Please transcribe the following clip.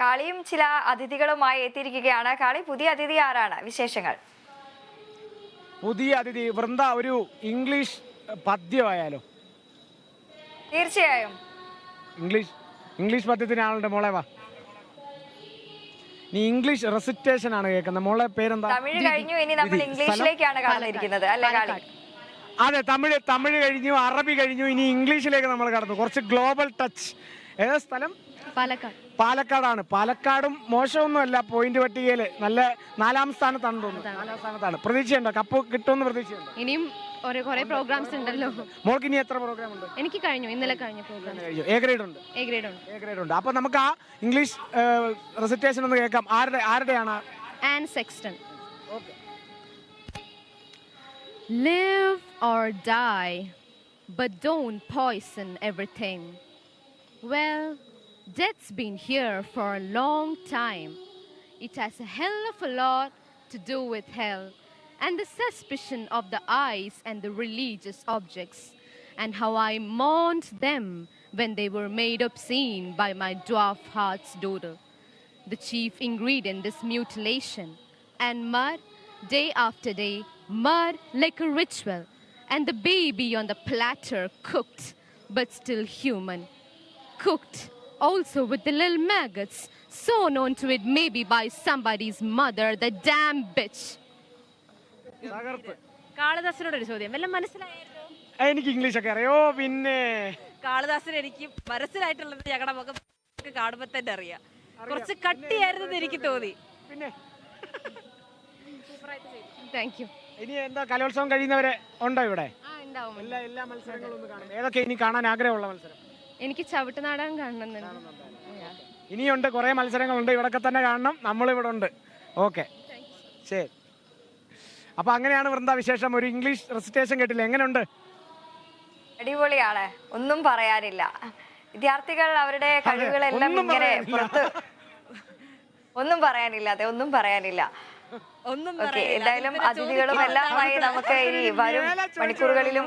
കാളിയും ചില അതിഥികളുമായി എത്തിയിരിക്കുകയാണ്. കാളി, പുതിയ അതിഥി ആരാണ്? വിശേഷങ്ങൾ? പുതിയ അതിഥി വൃന്ദ, ഒരു ഇംഗ്ലീഷ് പദ്യമായാലോ? തീർച്ചയായും. ഇംഗ്ലീഷ് പദ്യത്തിന് ആളുണ്ട്. മോളെ വാ. നീ ഇംഗ്ലീഷ് റെസിറ്റേഷൻ ആണ് കേൾക്കുന്നത്. മോളെ പേരെന്താ? തമിഴ് കഴിഞ്ഞു, ഇനി നമ്മൾ ഇംഗ്ലീഷിലേക്കാണ് കടന്നിരിക്കുന്നത് അല്ലേ കാളി? അതെ, തമിഴ് കഴിഞ്ഞു, അറബി കഴിഞ്ഞു, ഇനി ഇംഗ്ലീഷിലേക്ക് നമ്മൾ കടന്നു. കുറച്ച് ഗ്ലോബൽ ടച്ച്. ഏതാ സ്ഥലം? പാലക്കാടാണ്. പാലക്കാടും മോശമൊന്നുമല്ല, പോയിന്റ് പട്ടികയിൽ നല്ല 4ാം സ്ഥാനത്താണ് തോന്നുന്നു. 4ാം സ്ഥാനത്താണ്. പ്രതീക്ഷയുണ്ടോ? കപ്പ് കിട്ടുമെന്ന് പ്രതീക്ഷയുണ്ടോ? ഇനിയും കുറെ പ്രോഗ്രാംസ് ഉണ്ടല്ലോ. മോൾക്ക് ഇനി എത്ര പ്രോഗ്രാം ഉണ്ട്? എനിക്ക് കഴിഞ്ഞു, ഇന്നലെ കഴിഞ്ഞ പ്രോഗ്രാം. എ ഗ്രേഡ് ഉണ്ട്. അപ്പൊ നമുക്ക് ആ ഇംഗ്ലീഷ് റെസിറ്റേഷൻ ഒന്ന് കേൾക്കാം. ആരുടെയാണ്? An സെക്സ്റ്റൺ. Live or die, but don't poison everything. Well, death's been here for a long time. It has a hell of a lot to do with hell and the suspicion of the eyes and the religious objects, and how I mourned them when they were made obscene by my dwarf heart's doodle. The chief ingredient is mutilation, and mud, day after day, mud like a ritual, and the baby on the platter cooked, but still human. Cooked also with the little maggots sewn onto it maybe by somebody's mother, the damn bitch. കാളിദാസനോട് ഒരു ചോദ്യം വല്ല മനസ്സിലായോ? എനിക്ക് English ഒക്കെ അറിയോ? പിന്നെ കാളിദാസന് എനിക്ക് മനസ്സിലായിട്ടുള്ളത് ഞങ്ങളുടെ മുഖം കാണുമ്പോ തന്നെ അറിയാം. കുറച്ച് കട്ടിയായിരുന്നു എനിക്ക് തോന്നി. പിന്നെ Thank you. ഇനി എന്താ കലോത്സവം കഴിയുന്നവരെ ഉണ്ടോ ഇവിടെ? എല്ലാ മത്സരങ്ങളും ഒന്ന് കാണും. ഏതൊക്കെ ഇനി കാണാൻ ആഗ്രഹമുള്ള മത്സരം? എനിക്ക് ചവിട്ടുനാടകം കാണണമെന്നുണ്ട്. ഇനിയുണ്ട്, കുറെ മത്സരങ്ങളുണ്ട്. ഇവിടൊക്കെ തന്നെ കാണണം. നമ്മളിവിടെ ഉണ്ട്. ഓക്കെ, ശരി. അപ്പൊ അങ്ങനെയാണ് വൃന്ദ വിശേഷം. ഒരു ഇംഗ്ലീഷ് റെസിറ്റേഷൻ കേട്ടില്ല, എങ്ങനെയുണ്ട്? അടിപൊളിയാണ്, ഒന്നും പറയാനില്ല. വിദ്യാർത്ഥികൾ അവരുടെ കഴിവുകളെല്ലാം ഇങ്ങനെ പുറത്ത് ഒന്നും പറയാനില്ല. എന്തായാലും അതിഥികളും എല്ലാമായി നമുക്ക് ഇനി വരും മണിക്കൂറുകളിലും